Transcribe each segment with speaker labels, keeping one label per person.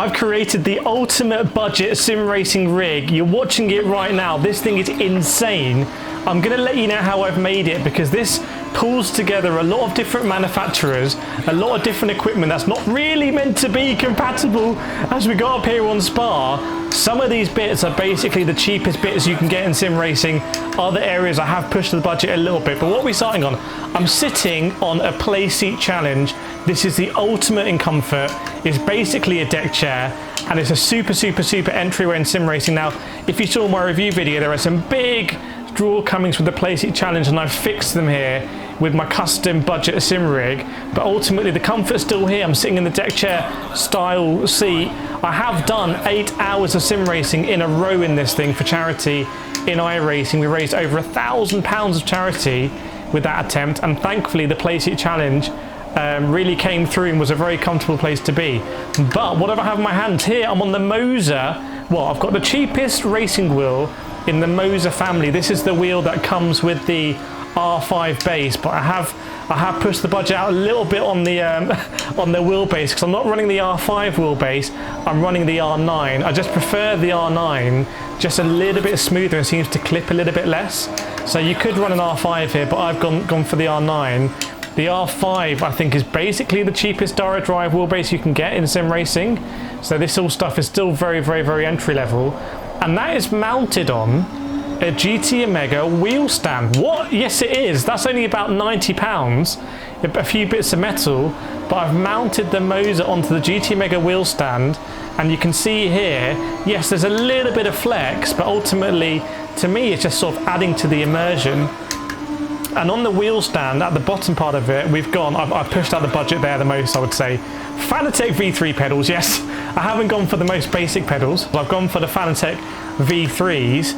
Speaker 1: I've created the ultimate budget sim racing rig. You're watching it right now. This thing is insane. I'm going to let you know how I've made it, because this pulls together a lot of different manufacturers, a lot of different equipment that's not really meant to be compatible as we got up here on Spa. Some of these bits are basically the cheapest bits you can get in sim racing. Other areas I have pushed the budget a little bit, but what are we starting on? I'm sitting on a play seat challenge. This is the ultimate in comfort. It's basically a deck chair, and it's a super entryway in sim racing. Now, if you saw my review video, there are some big drawcomings with the play seat challenge, and I've fixed them here with my custom budget sim rig, but ultimately the comfort's still here. I'm sitting in the deck chair style seat. I have done 8 hours of sim racing in a row in this thing for charity in iRacing. We raised over £1,000 of charity with that attempt, and thankfully the play seat challenge really came through and was a very comfortable place to be. But what do I have in my hand here? I'm on the Moser. Well, I've got the cheapest racing wheel in the Moser family. This is the wheel that comes with the R5 base, but I have pushed the budget out a little bit on the wheelbase, because I'm not running the R5 wheelbase, I'm running the R9. I just prefer the R9, just a little bit smoother and seems to clip a little bit less. So you could run an R5 here, but I've gone for the R9. The R5 I think is basically the cheapest direct drive wheelbase you can get in sim racing. So this all stuff is still very entry level, and that is mounted on a GT Omega wheel stand. What? Yes, it is. That's only about £90, a few bits of metal, but I've mounted the Moser onto the GT Omega wheel stand, and you can see here, yes, there's a little bit of flex, but ultimately, to me, it's just sort of adding to the immersion. And on the wheel stand, at the bottom part of it, I've pushed out the budget there the most, I would say. Fanatec V3 pedals, yes. I haven't gone for the most basic pedals. I've gone for the Fanatec V3s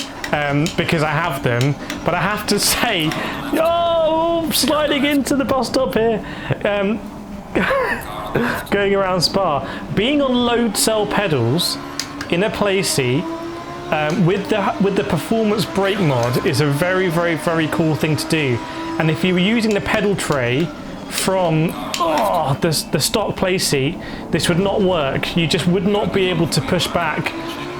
Speaker 1: because I have them. But I have to say, sliding into the bus stop here, going around Spa, being on load cell pedals in a play seat, with the performance brake mod is a very cool thing to do. And if you were using the pedal tray from the stock play seat, this would not work. You just would not be able to push back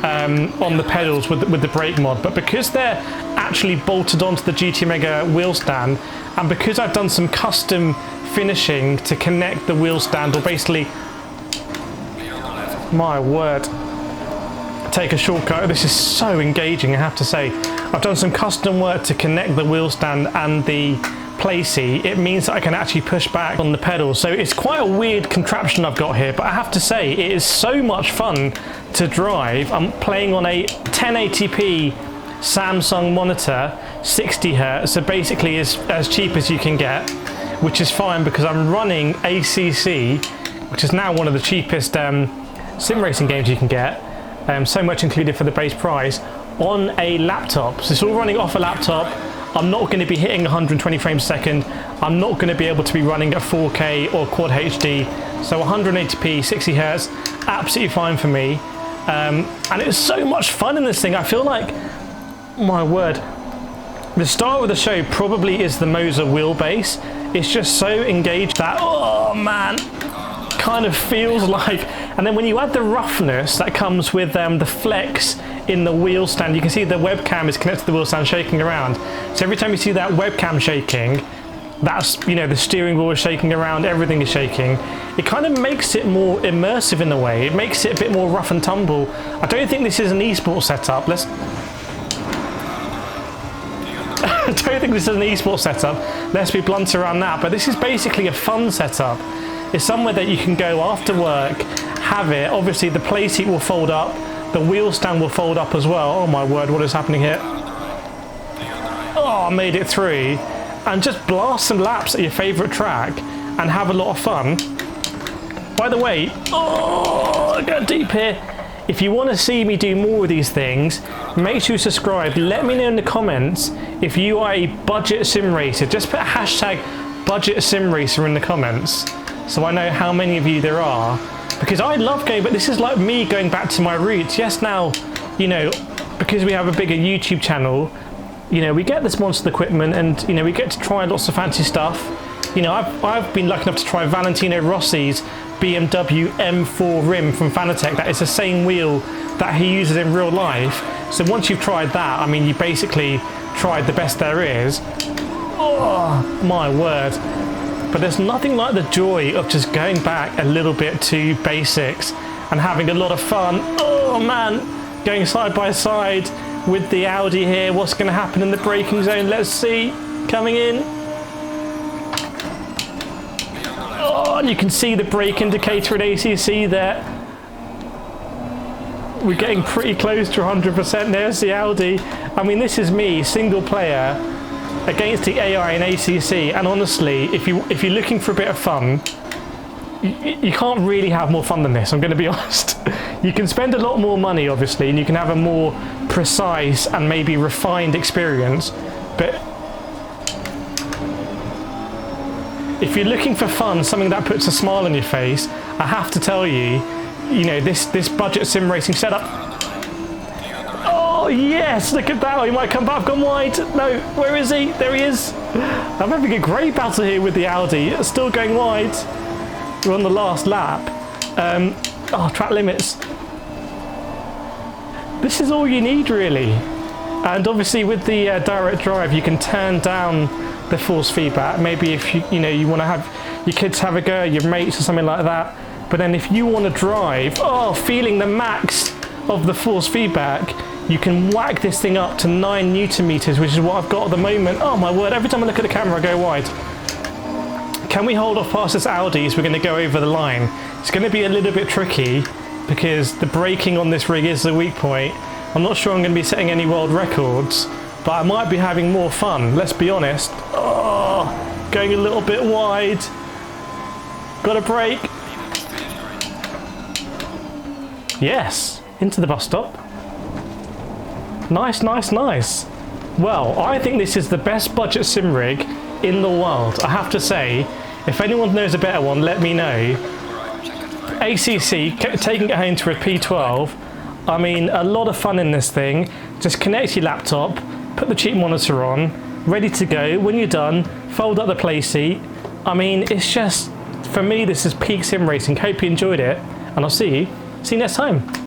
Speaker 1: on the pedals with the brake mod. But because they're actually bolted onto the GT Omega wheel stand, and because I've done some custom finishing to connect the wheel stand, or basically, my word, take a shortcut. This is so engaging, I have to say. I've done some custom work to connect the wheel stand and the play seat. It means that I can actually push back on the pedals. So it's quite a weird contraption I've got here, but I have to say it is so much fun to drive. I'm playing on a 1080p Samsung monitor, 60Hz, so basically as cheap as you can get, which is fine because I'm running ACC, which is now one of the cheapest sim racing games you can get. So much included for the base price, on a laptop. So it's all running off a laptop. I'm not going to be hitting 120 frames a second. I'm not going to be able to be running at 4K or Quad HD. So 180p, 60Hz, absolutely fine for me. And it's so much fun in this thing. I feel like, my word, the star of the show probably is the Moser wheelbase. It's just so engaged that, oh man, kind of feels like. And then when you add the roughness that comes with the flex in the wheel stand, you can see the webcam is connected to the wheel stand shaking around. So every time you see that webcam shaking, that's, the steering wheel is shaking around, everything is shaking. It kind of makes it more immersive in a way. It makes it a bit more rough and tumble. I don't think this is an esports setup. I don't think this is an esports setup. Let's be blunt around that. But this is basically a fun setup. It's somewhere that you can go after work, have it. Obviously the play seat will fold up, the wheel stand will fold up as well. Oh my word, what is happening here? Oh, I made it through. And just blast some laps at your favourite track and have a lot of fun. By the way, I got deep here. If you want to see me do more of these things, make sure you subscribe. Let me know in the comments if you are a budget sim racer. Just put a hashtag budget sim racer in the comments, so I know how many of you there are, because I love going, but this is like me going back to my roots. Yes, now, because we have a bigger YouTube channel, we get this monster equipment and, we get to try lots of fancy stuff. I've been lucky enough to try Valentino Rossi's BMW M4 rim from Fanatec. That is the same wheel that he uses in real life. So once you've tried that, I mean, you basically tried the best there is. Oh, my word. But there's nothing like the joy of just going back a little bit to basics and having a lot of fun. Oh, man. Going side by side with the Audi here. What's going to happen in the braking zone? Let's see. Coming in. Oh, and you can see the brake indicator at ACC there. We're getting pretty close to 100%. There's the Audi. I mean, this is me, single player, against the AI in ACC. And honestly, if you're looking for a bit of fun, you can't really have more fun than this, I'm going to be honest. You can spend a lot more money, obviously, and you can have a more precise and maybe refined experience. But if you're looking for fun, something that puts a smile on your face, I have to tell you, you know, this budget sim racing setup. Oh yes, look at that. Oh, he might come back. I've gone wide. No, where is he? There he is. I'm having a great battle here with the Audi. It's still going wide. We're on the last lap. Oh, track limits. This is all you need, really. And obviously with the direct drive, you can turn down the force feedback. Maybe if you want to have your kids have a go, your mates or something like that. But then if you want to drive, feeling the max of the force feedback, you can whack this thing up to 9 Newton meters, which is what I've got at the moment. Oh my word, every time I look at the camera I go wide. Can we hold off past this Audi as we're going to go over the line? It's going to be a little bit tricky because the braking on this rig is the weak point. I'm not sure I'm going to be setting any world records, but I might be having more fun, let's be honest. Oh, going a little bit wide. Got a brake. Yes, into the bus stop. Nice, nice, nice. Well, I think this is the best budget sim rig in the world. I have to say, if anyone knows a better one, let me know. ACC, taking it home to a P12. I mean, a lot of fun in this thing. Just connect your laptop, put the cheap monitor on, ready to go. When you're done, fold up the play seat. I mean, it's just, for me, this is peak sim racing. Hope you enjoyed it, and I'll see you next time.